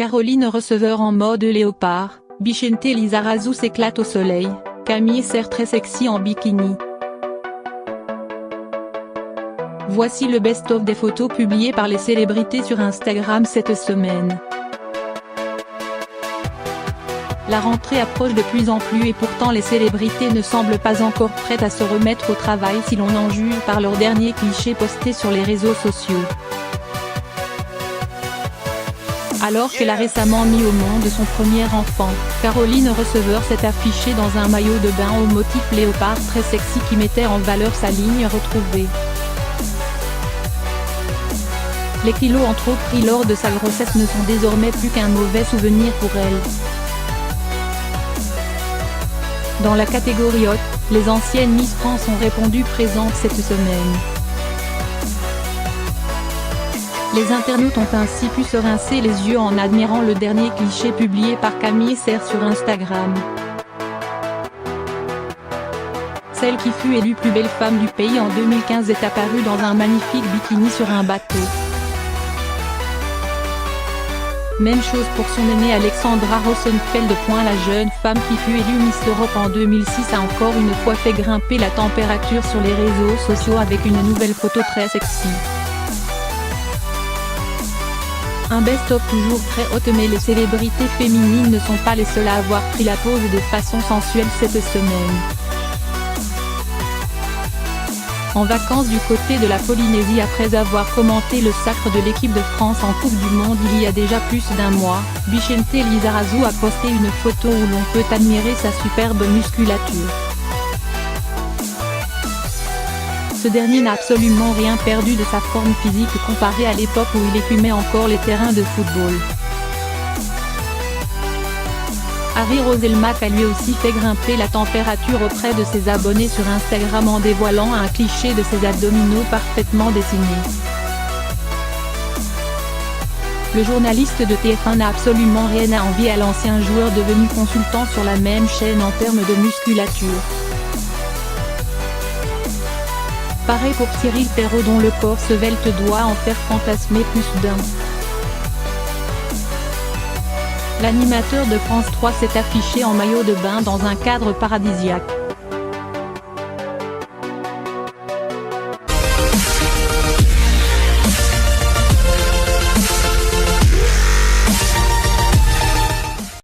Caroline receveur en mode léopard, Vicente Lizarazu s'éclate au soleil, Camille Serre très sexy en bikini. Voici le best-of des photos publiées par les célébrités sur Instagram cette semaine. La rentrée approche de plus en plus et pourtant les célébrités ne semblent pas encore prêtes à se remettre au travail si l'on en juge par leurs derniers clichés postés sur les réseaux sociaux. Alors qu'elle a récemment mis au monde son premier enfant, Caroline receveur s'est affichée dans un maillot de bain au motif léopard très sexy qui mettait en valeur sa ligne retrouvée. Les kilos en trop pris lors de sa grossesse ne sont désormais plus qu'un mauvais souvenir pour elle. Dans la catégorie haute, les anciennes Miss France ont répondu présentes cette semaine. Les internautes ont ainsi pu se rincer les yeux en admirant le dernier cliché publié par Camille Serre sur Instagram. Celle qui fut élue plus belle femme du pays en 2015 est apparue dans un magnifique bikini sur un bateau. Même chose pour son aînée Alexandra Rosenfeld. La jeune femme qui fut élue Miss Europe en 2006 a encore une fois fait grimper la température sur les réseaux sociaux avec une nouvelle photo très sexy. Un best-of toujours très haute, mais les célébrités féminines ne sont pas les seules à avoir pris la pose de façon sensuelle cette semaine. En vacances du côté de la Polynésie après avoir commenté le sacre de l'équipe de France en Coupe du Monde il y a déjà plus d'un mois, Vicente Lizarazu a posté une photo où l'on peut admirer sa superbe musculature. Ce dernier n'a absolument rien perdu de sa forme physique comparée à l'époque où il écumait encore les terrains de football. Harry Roselmack a lui aussi fait grimper la température auprès de ses abonnés sur Instagram en dévoilant un cliché de ses abdominaux parfaitement dessinés. Le journaliste de TF1 n'a absolument rien à envier à l'ancien joueur devenu consultant sur la même chaîne en termes de musculature. Pareil pour Cyril Perrault dont le corps svelte doit en faire fantasmer plus d'un. L'animateur de France 3 s'est affiché en maillot de bain dans un cadre paradisiaque.